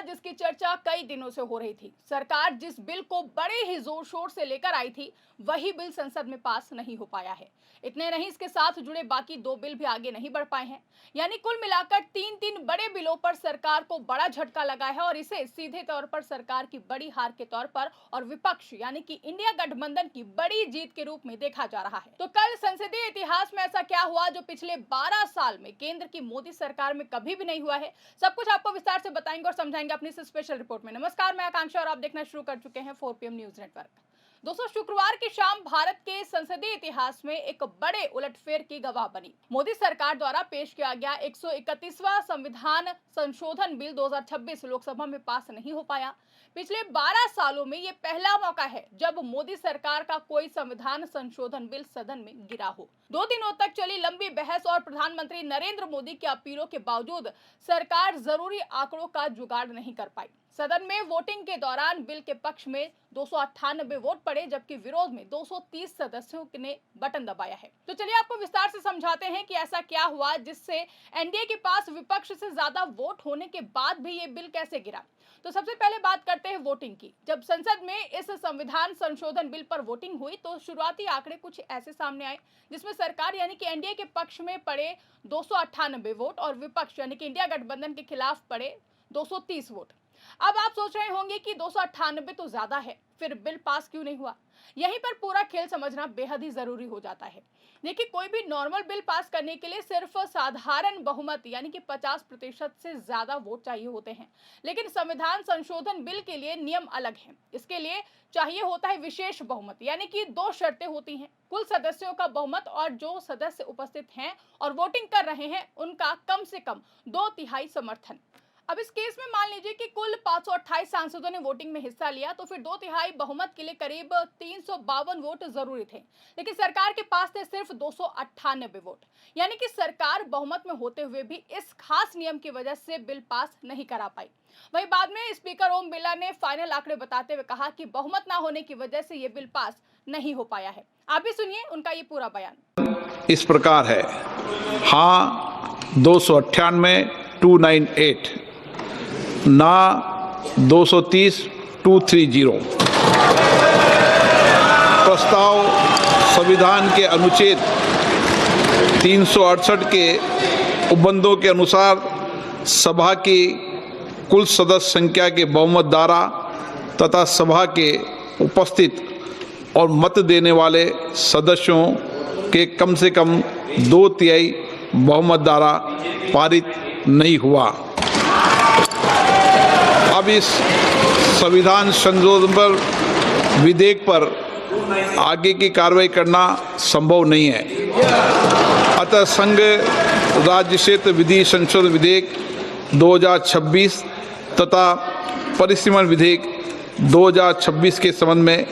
जिसकी चर्चा कई दिनों से हो रही थी। सरकार जिस बिल को बड़े ही जोर शोर से लेकर आई थी, वही बिल संसद में पास नहीं हो पाया है। इतने नहीं, इसके साथ जुड़े बाकी 2 बिल भी आगे नहीं बढ़ पाए हैं। यानी कुल मिलाकर 3 बड़े बिलों पर सरकार को बड़ा झटका लगा है और इसे सीधे तौर पर सरकार की बड़ी हार के तौर पर और विपक्ष यानी कि इंडिया गठबंधन की बड़ी जीत के रूप में देखा जा रहा है। तो कल संसदीय इतिहास में ऐसा क्या हुआ जो पिछले 12 साल में केंद्र की मोदी सरकार में कभी भी नहीं हुआ है, सब कुछ आपको विस्तार से बताएंगे और समझाएंगे अपनी इस स्पेशल रिपोर्ट में। नमस्कार, मैं आकांक्षा और आप देखना शुरू कर चुके हैं 4 PM न्यूज नेटवर्क। दोस्तों, शुक्रवार की शाम भारत के संसदीय इतिहास में एक बड़े उलटफेर की गवाह बनी। मोदी सरकार द्वारा पेश किया गया 131वां संविधान संशोधन बिल 2026 लोकसभा में पास नहीं हो पाया। पिछले 12 सालों में ये पहला मौका है जब मोदी सरकार का कोई संविधान संशोधन बिल सदन में गिरा हो। 2 दिनों तक चली लंबी बहस और प्रधानमंत्री नरेंद्र मोदी की अपीलों के बावजूद सरकार जरूरी आंकड़ों का जुगाड़ नहीं कर पाई। सदन में वोटिंग के दौरान बिल के पक्ष में 298 वोट पड़े, जबकि विरोध में 230 सदस्यों ने बटन दबाया है। तो चलिए आपको विस्तार से समझाते हैं कि ऐसा क्या हुआ जिससे एनडीए के पास विपक्ष से ज्यादा वोट होने के बाद भी ये बिल कैसे गिरा। तो सबसे पहले बात करते हैं वोटिंग की। जब संसद में इस संविधान संशोधन बिल पर वोटिंग हुई तो शुरुआती आंकड़े कुछ ऐसे सामने आए, जिसमें सरकार यानी कि एनडीए के पक्ष में पड़े 298 वोट और विपक्ष यानी कि इंडिया गठबंधन के खिलाफ पड़े 230 वोट। अब आप सोच रहे होंगे कि 298 तो ज्यादा है, फिर बिल पास क्यों नहीं हुआ। यहीं पर पूरा खेल समझना बेहद ही जरूरी हो जाता है। देखिए, कोई भी नॉर्मल बिल पास करने के लिए सिर्फ साधारण बहुमत यानी कि 50% से ज्यादा वोट चाहिए होते हैं, लेकिन संविधान संशोधन बिल के लिए नियम अलग हैं। इसके लिए चाहिए होता है विशेष बहुमत, यानी कि 2 शर्तें होती हैं। कुल सदस्यों का बहुमत और जो सदस्य उपस्थित हैं और वोटिंग कर रहे हैं उनका कम से कम 2/3 समर्थन। अब इस केस में मान लीजिए कि कुल 528 सांसदों ने वोटिंग में हिस्सा लिया, तो फिर 2/3 बहुमत के लिए करीब 352 वोट जरूरी थे, लेकिन सरकार के पास थे सिर्फ 298 वोट। यानी कि सरकार बहुमत में होते हुए भी इस खास नियम की वजह से बिल पास नहीं करा पाई। वहीं बाद में स्पीकर ओम बिरला ने फाइनल आंकड़े बताते हुए कहा कि बहुमत ना होने की वजह से ये बिल पास नहीं हो पाया है। आप भी सुनिए उनका ये पूरा बयान। इस प्रकार है, हाँ 298 298, ना 230 230। प्रस्ताव संविधान के अनुच्छेद 368 के उपबंधों के अनुसार सभा की कुल सदस्य संख्या के बहुमत द्वारा तथा सभा के उपस्थित और मत देने वाले सदस्यों के कम से कम 2/3 बहुमत द्वारा पारित नहीं हुआ। अब इस संविधान संशोधन पर विधेयक पर आगे की कार्रवाई करना संभव नहीं है। अतः संघ राज्य क्षेत्र विधि संशोधन विधेयक 2026 तथा परिसीमन विधेयक 2026 के संबंध में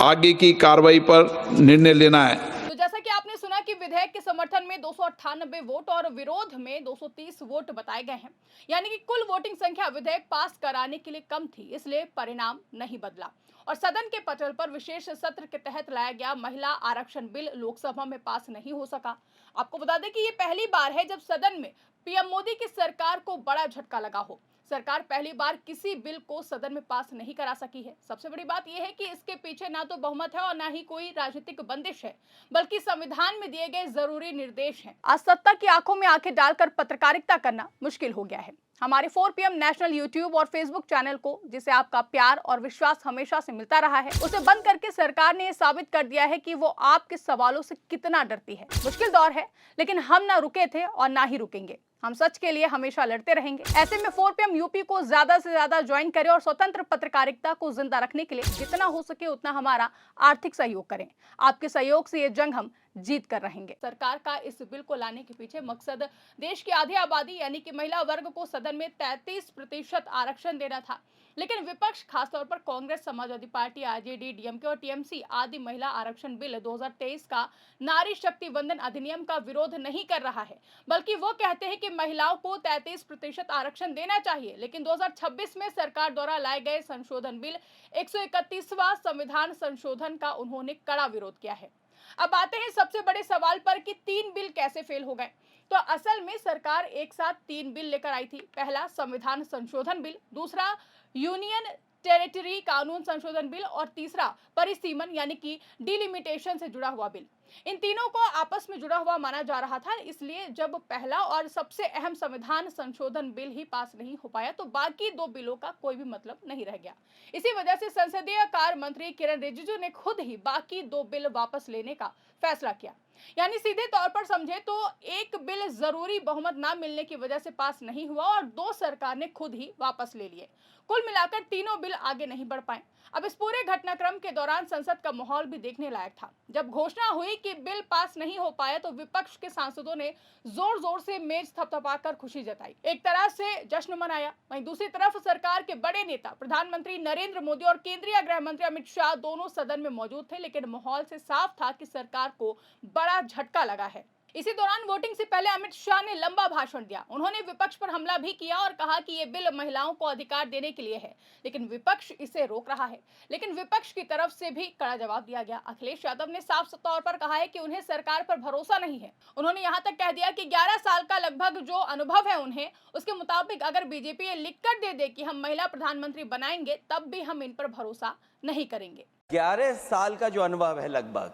आगे की कार्रवाई पर निर्णय लेना है। तो जैसा कि आपने सुना कि विधेयक के समर्थन में 298 वोट और विरोध में 230 वोट बताए गए हैं, यानी कि कुल वोटिंग संख्या विधेयक पास कराने के लिए कम थी, इसलिए परिणाम नहीं बदला और सदन के पटल पर विशेष सत्र के तहत लाया गया महिला आरक्षण बिल लोकसभा में पास नहीं हो सका। आपको बता दें कि ये पहली बार है जब सदन में पीएम मोदी की सरकार को बड़ा झटका लगा हो। सरकार पहली बार किसी बिल को सदन में पास नहीं करा सकी है। सबसे बड़ी बात यह है कि इसके पीछे ना तो बहुमत है और ना ही कोई राजनीतिक बंदिश है, बल्कि संविधान में दिए गए जरूरी निर्देश हैं। आज सत्ता की आंखों में आंखें डालकर पत्रकारिता करना मुश्किल हो गया है। हमारे 4 PM नेशनल यूट्यूब और फेसबुक चैनल को, जिसे आपका प्यार और विश्वास हमेशा से मिलता रहा है, उसे बंद करके सरकार ने यह साबित कर दिया है कि वो आपके सवालों से कितना डरती है। मुश्किल दौर है, लेकिन हम ना रुके थे और ना ही रुकेंगे। हम सच के लिए हमेशा लड़ते रहेंगे। ऐसे में 4 PM यूपी को ज्यादा से ज्यादा ज्वाइन करें और स्वतंत्र पत्रकारिता को जिंदा रखने के लिए जितना हो सके उतना हमारा आर्थिक सहयोग करें। आपके सहयोग से ये जंग हम जीत कर रहेंगे। सरकार का इस बिल को लाने के पीछे मकसद देश की आधी आबादी यानी कि महिला वर्ग को सदन में 33% आरक्षण देना था, लेकिन विपक्ष खासतौर पर Congress, Samajwadi party, RJD, DMK और टीएमसी आदि महिला आरक्षण बिल 2023 का नारी शक्ति वंदन अधिनियम का विरोध नहीं कर रहा है, बल्कि वो कहते हैं कि महिलाओं को 33% आरक्षण देना चाहिए। लेकिन 2026 में सरकार द्वारा लाए गए संशोधन बिल 131वां संविधान संशोधन का उन्होंने कड़ा विरोध किया है। अब आते हैं सबसे बड़े सवाल पर कि 3 बिल कैसे फेल हो गए। तो असल में सरकार एक साथ 3 बिल लेकर आई थी। पहला संविधान संशोधन बिल, दूसरा यूनियन टेरिटरी कानून संशोधन बिल और तीसरा परिसीमन यानी कि डिलिमिटेशन से जुड़ा हुआ बिल। इन तीनों को आपस में जुड़ा हुआ माना जा रहा था, इसलिए जब पहला और सबसे अहम संविधान संशोधन बिल ही पास नहीं हो पाया तो बाकी 2 बिलों का कोई भी मतलब नहीं रह गया। इसी वजह से संसदीय कार्य मंत्री किरण रिजिजू ने खुद ही बाकी 2 बिल वापस लेने का फैसला किया। यानी सीधे तौर पर समझे तो एक बिल जरूरी बहुमत ना मिलने की वजह से पास नहीं हुआ और 2 सरकार ने खुद ही वापस ले लिए। कुल मिलाकर तीनों बिल आगे नहीं बढ़ पाए। अब इस पूरे घटनाक्रम के दौरान संसद का माहौल भी देखने लायक था। जब घोषणा हुई कि बिल पास नहीं हो पाया तो विपक्ष के सांसदों ने जोर जोर से मेज थपथपाकर खुशी जताई, एक तरह से जश्न मनाया। वहीं दूसरी तरफ सरकार के बड़े नेता प्रधानमंत्री नरेंद्र मोदी और केंद्रीय गृह मंत्री अमित शाह दोनों सदन में मौजूद थे, लेकिन माहौल से साफ था कि सरकार को बड़ा झटका लगा है। इसी दौरान वोटिंग से पहले अमित शाह ने लंबा भाषण दिया। उन्होंने विपक्ष पर हमला भी किया और कहा कि ये बिल महिलाओं को अधिकार देने के लिए है, लेकिन विपक्ष इसे रोक रहा है। लेकिन विपक्ष की तरफ से भी कड़ा जवाब दिया गया। अखिलेश यादव ने साफ तौर पर कहा है कि उन्हें सरकार पर भरोसा नहीं है। उन्होंने यहाँ तक कह दिया कि 11 साल का लगभग जो अनुभव है उन्हें, उसके मुताबिक अगर बीजेपी ये लिख कर दे दे कि हम महिला प्रधानमंत्री बनाएंगे तब भी हम इन पर भरोसा नहीं करेंगे। 11 साल का जो अनुभव है लगभग,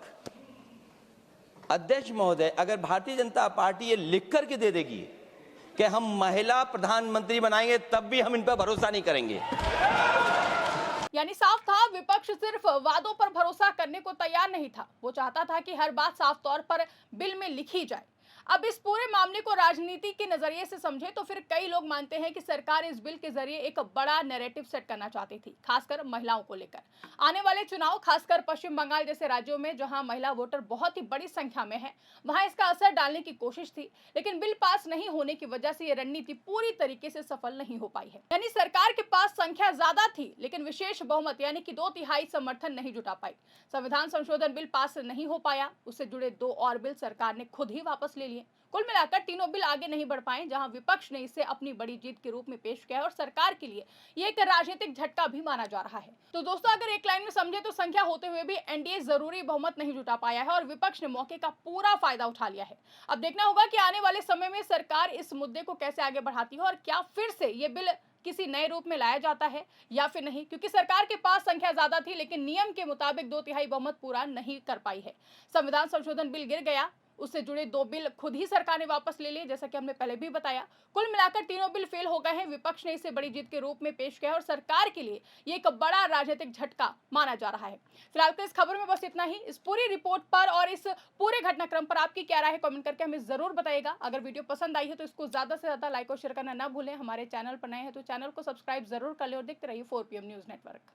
अध्यक्ष महोदय, अगर भारतीय जनता पार्टी ये लिख करके दे देगी कि हम महिला प्रधानमंत्री बनाएंगे तब भी हम इन पर भरोसा नहीं करेंगे। यानी साफ था विपक्ष सिर्फ वादों पर भरोसा करने को तैयार नहीं था, वो चाहता था कि हर बात साफ तौर पर बिल में लिखी जाए। अब इस पूरे मामले को राजनीति के नजरिए से समझे तो फिर कई लोग मानते हैं कि सरकार इस बिल के जरिए एक बड़ा नैरेटिव सेट करना चाहती थी, खासकर महिलाओं को लेकर। आने वाले चुनाव, खासकर पश्चिम बंगाल जैसे राज्यों में जहां महिला वोटर बहुत ही बड़ी संख्या में है, वहां इसका असर डालने की कोशिश थी। लेकिन बिल पास नहीं होने की वजह से यह रणनीति पूरी तरीके से सफल नहीं हो पाई है। यानी सरकार के पास संख्या ज्यादा थी लेकिन विशेष बहुमत यानी कि 2/3 समर्थन नहीं जुटा पाई। संविधान संशोधन बिल पास नहीं हो पाया, उससे जुड़े 2 और बिल सरकार ने खुद ही वापस ले लिए। कुल मिलाकर तीनों बिल आगे नहीं बढ़ पाए, जहां विपक्ष ने इसे अपनी बड़ी जीत के रूप में पेश किया और सरकार के लिए ये एक राजनीतिक झटका भी माना जा रहा है। तो दोस्तों, अगर एक लाइन में समझे तो संख्या होते हुए भी एनडीए जरूरी बहुमत नहीं जुटा पाया है और विपक्ष ने मौके का पूरा फायदा उठा लिया है। अब देखना होगा कि आने वाले समय में सरकार इस मुद्दे को कैसे आगे बढ़ाती है और क्या फिर से ये बिल किसी नए रूप में लाया जाता है या फिर नहीं, क्योंकि सरकार के पास संख्या ज्यादा थी लेकिन नियम के मुताबिक 2/3 बहुमत पूरा नहीं कर पाई है। संविधान संशोधन बिल गिर गया, उससे जुड़े 2 बिल खुद ही सरकार ने वापस ले लिए, जैसा कि हमने पहले भी बताया। कुल मिलाकर तीनों बिल फेल हो गए हैं। विपक्ष ने इसे बड़ी जीत के रूप में पेश किया और सरकार के लिए ये एक बड़ा राजनीतिक झटका माना जा रहा है। फिलहाल तो इस खबर में बस इतना ही। इस पूरी रिपोर्ट पर और इस पूरे घटनाक्रम पर आपकी क्या राय है, कमेंट करके हमें जरूर बताइएगा। अगर वीडियो पसंद आई है तो इसको ज्यादा से ज्यादा लाइक और शेयर करना ना भूलें। हमारे चैनल पर नए हैं तो चैनल को सब्सक्राइब जरूर कर ले और देखते रहिए 4PM न्यूज नेटवर्क।